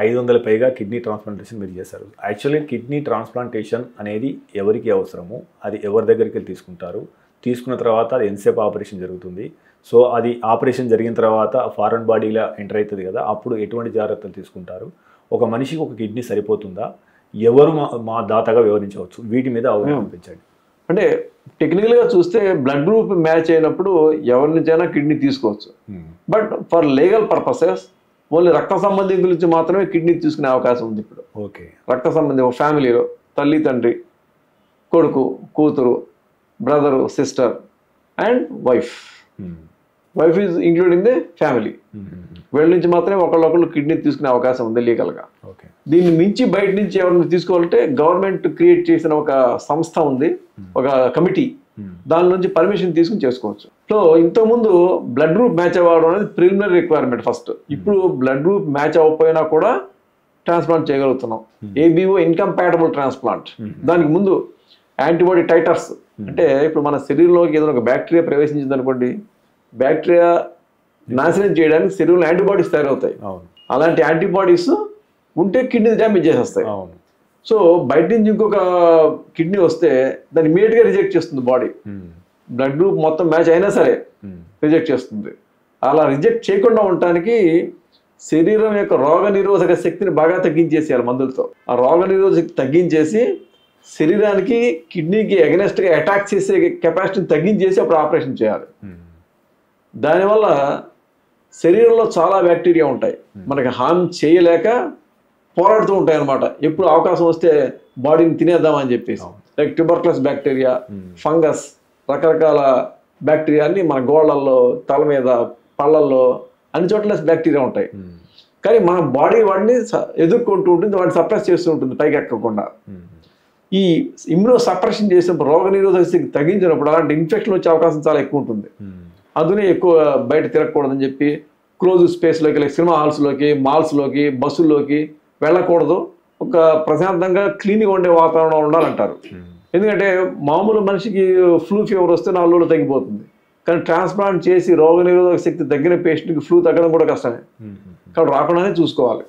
500 పైగా kidney transplantation మీరు చేశారు. యాక్చువల్లీ కిడ్నీ ట్రాన్స్ప్లాంటేషన్ అనేది ఎవరికి అవసరము, అది ఎవరి దగ్గరికి వెళ్ళి తీసుకుంటారు, తీసుకున్న తర్వాత అది ఎంతసేపు ఆపరేషన్ జరుగుతుంది, సో అది ఆపరేషన్ జరిగిన తర్వాత ఫారెన్ బాడీలో ఎంటర్ అవుతుంది కదా, అప్పుడు ఎటువంటి జాగ్రత్తలు తీసుకుంటారు, ఒక మనిషికి ఒక కిడ్నీ సరిపోతుందా, ఎవరు మా దాతగా వివరించవచ్చు, వీటి మీద అవగాహన పెంచండి. అంటే టెక్నికల్గా చూస్తే బ్లడ్ గ్రూప్ మ్యాచ్ అయినప్పుడు ఎవరి నుంచైనా కిడ్నీ తీసుకోవచ్చు. But for legal purposes only రక్త సంబంధికుల నుంచి మాత్రమే కిడ్నీ తీసుకునే అవకాశం ఉంది ఇప్పుడు. ఓకే, రక్త సంబంధి ఒక ఫ్యామిలీలో తల్లి, తండ్రి, కొడుకు, కూతురు, brother, sister and wife. Wife is including the family. వీళ్ళ నుంచి మాత్రమే ఒకళ్ళొకళ్ళు కిడ్నీ తీసుకునే అవకాశం ఉంది లీగల్గా. దీన్ని మించి బయట నుంచి ఎవరిని తీసుకోవాలంటే గవర్నమెంట్ క్రియేట్ చేసిన ఒక సంస్థ ఉంది, ఒక కమిటీ, దాని నుంచి పర్మిషన్ తీసుకుని చేసుకోవచ్చు. సో ఇంతకుముందు బ్లడ్ గ్రూప్ మ్యాచ్ అవ్వడం అనేది ప్రిలిమినరీ రిక్వైర్మెంట్ ఫస్ట్. ఇప్పుడు బ్లడ్ గ్రూప్ మ్యాచ్ అవ్వకపోయినా కూడా ట్రాన్స్ప్లాంట్ చేయగలుగుతున్నాం. ABO incompatible transplant. దానికి ముందు యాంటీబాడీ టైటర్స్, అంటే ఇప్పుడు మన శరీరంలోకి ఏదైనా ఒక బ్యాక్టీరియా ప్రవేశించింది అనుకోండి, బ్యాక్టీరియా నాశనం చేయడానికి శరీరంలో యాంటీబాడీస్ తయారవుతాయి. అలాంటి యాంటీబాడీస్ ఉంటే కిడ్నీ డ్యామేజ్ చేసేస్తాయి. సో బయట నుంచి ఇంకొక కిడ్నీ వస్తే దాన్ని ఇమీడియట్గా రిజెక్ట్ చేస్తుంది బాడీ. బ్లడ్ గ్రూప్ మొత్తం మ్యాచ్ అయినా సరే రిజెక్ట్ చేస్తుంది. అలా రిజెక్ట్ చేయకుండా ఉండటానికి శరీరం యొక్క రోగ నిరోధక శక్తిని బాగా తగ్గించేసేయాలి మందులతో. ఆ రోగ నిరోధక శక్తి తగ్గించేసి శరీరానికి కిడ్నీకి ఎగనెస్ట్గా అటాక్ చేసే కెపాసిటీని తగ్గించేసి అప్పుడు ఆపరేషన్ చేయాలి. దానివల్ల శరీరంలో చాలా బ్యాక్టీరియా ఉంటాయి, మనకి హామ్ చేయలేక పోరాడుతూ ఉంటాయి అన్నమాట. ఎప్పుడు అవకాశం వస్తే బాడీని తినేద్దామని చెప్పేసి, లైక్ ట్యూబర్క్యులోసిస్ బ్యాక్టీరియా, ఫంగస్, రకరకాల బ్యాక్టీరియాని మన గోళ్ళల్లో, తల మీద, పళ్ళల్లో, అన్ని చోట్ల బ్యాక్టీరియా ఉంటాయి. కానీ మన బాడీ వాడిని ఎదుర్కొంటూ ఉంటుంది, వాడిని సప్రెస్ చేస్తూ ఉంటుంది పైకి ఎక్కకుండా. ఈ ఇమ్యూనో సప్రెషన్ చేసినప్పుడు, రోగ నిరోధక శక్తి తగ్గించినప్పుడు అలాంటి ఇన్ఫెక్షన్ వచ్చే అవకాశం చాలా ఎక్కువ ఉంటుంది. అందునే ఎక్కువ బయట తిరగకూడదని చెప్పి క్లోజ్ స్పేస్లోకి, లైక్ సినిమా హాల్స్లోకి, మాల్స్లోకి, బస్సుల్లోకి వెళ్ళకూడదు. ఒక ప్రశాంతంగా క్లీన్గా ఉండే వాతావరణం ఉండాలంటారు. ఎందుకంటే మామూలు మనిషికి ఫ్లూ ఫీవర్ వస్తే 4 రోజులు తగ్గిపోతుంది, కానీ ట్రాన్స్ప్లాంట్ చేసి రోగ నిరోధక శక్తి తగ్గిన పేషెంట్కి ఫ్లూ తగ్గడం కూడా కష్టమే. కాబట్టి రాకుండానే చూసుకోవాలి.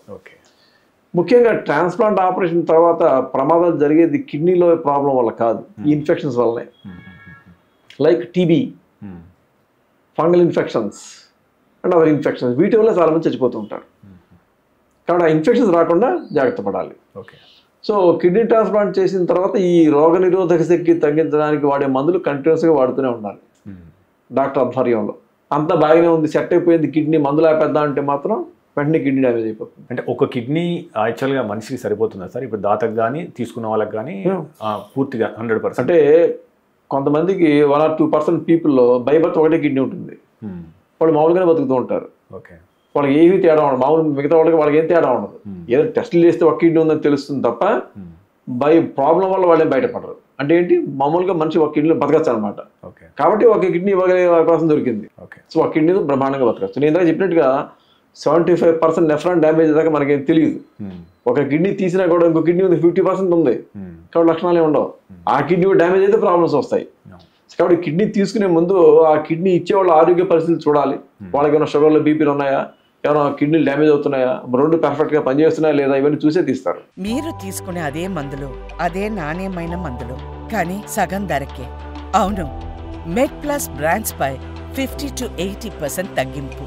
ముఖ్యంగా ట్రాన్స్ప్లాంట్ ఆపరేషన్ తర్వాత ప్రమాదాలు జరిగేది కిడ్నీలో ప్రాబ్లం వల్ల కాదు, ఈ ఇన్ఫెక్షన్స్ వల్లనే. Like TB, fungal infections and other infections, వీటి వల్ల చాలా మంది చచ్చిపోతూ ఉంటారు. కాబట్టి ఆ ఇన్ఫెక్షన్స్ రాకుండా జాగ్రత్త పడాలి. సో కిడ్నీ ట్రాన్స్ప్లాంట్ చేసిన తర్వాత ఈ రోగ నిరోధక శక్తి తగ్గించడానికి వాడే మందులు కంటిన్యూస్గా వాడుతూనే ఉండాలి డాక్టర్ ఆధ్వర్యంలో. అంతా బాగానే ఉంది, సెట్ అయిపోయింది, కిడ్నీ మందులు ఆపేద్దాం అంటే మాత్రం వెంటనే కిడ్నీ డ్యామేజ్ అయిపోతుంది. అంటే ఒక కిడ్నీ యాక్చువల్గా మనిషికి సరిపోతుందా సార్? ఇప్పుడు దాతకు కానీ తీసుకున్న వాళ్ళకి కానీ పూర్తిగా 100%? అంటే కొంతమందికి 1 or 2% పీపుల్లో బై బర్త్ ఒకటే కిడ్నీ ఉంటుంది, వాళ్ళు మామూలుగానే బతుకుతూ ఉంటారు. వాళ్ళకి ఏమీ తేడా ఉండదు, మామూలు మిగతా వాళ్ళకి ఏం తేడా ఉండదు. ఏదో టెస్టులు చేస్తే ఒక కిడ్నీ ఉందని తెలుస్తుంది తప్ప బై ప్రాబ్లం వల్ల వాళ్ళే బయటపడరు. అంటే ఏంటి, మామూలుగా మనిషి ఒక కిడ్నీలో బతకచ్చు అనమాట. కాబట్టి ఒక కిడ్నీ ఇవ్వగలిగే అవకాశం దొరికింది. సో ఒక కిడ్నీతో బ్రహ్మాండంగా బతకచ్చు. నేను ఇందాక చెప్పినట్టుగా 75% నెఫ్రాన్ డ్యామేజ్ దాకా మనకేం తెలియదు. ఒక కిడ్నీ తీసినా కూడా ఇంకో కిడ్నీ ఉంది 50% ఉంది, కాబట్టి లక్షణాలు ఉండవు. ఆ కిడ్నీ డ్యామేజ్ అయితే ప్రాబ్లమ్స్ వస్తాయి. కాబట్టి కిడ్నీ తీసుకునే ముందు ఆ కిడ్నీ ఇచ్చే వాళ్ళ ఆరోగ్య పరిస్థితులు చూడాలి. వాళ్ళకి ఏమైనా షుగర్లు, బీపీలు ఉన్నాయా, ఏమైనా కిడ్నీలు డ్యామేజ్ అవుతున్నాయా, 2 పర్ఫెక్ట్గా పనిచేస్తున్నాయా లేదా, ఇవన్నీ చూసే తీస్తారు. మీరు తీసుకునే అదే మందులు, అదే నాణ్యమైన మందులు, కానీ సగం ధరకే. అవును, మెడ్ ప్లస్ బ్రాండ్స్ పై 50 to 80% తగ్గింపు.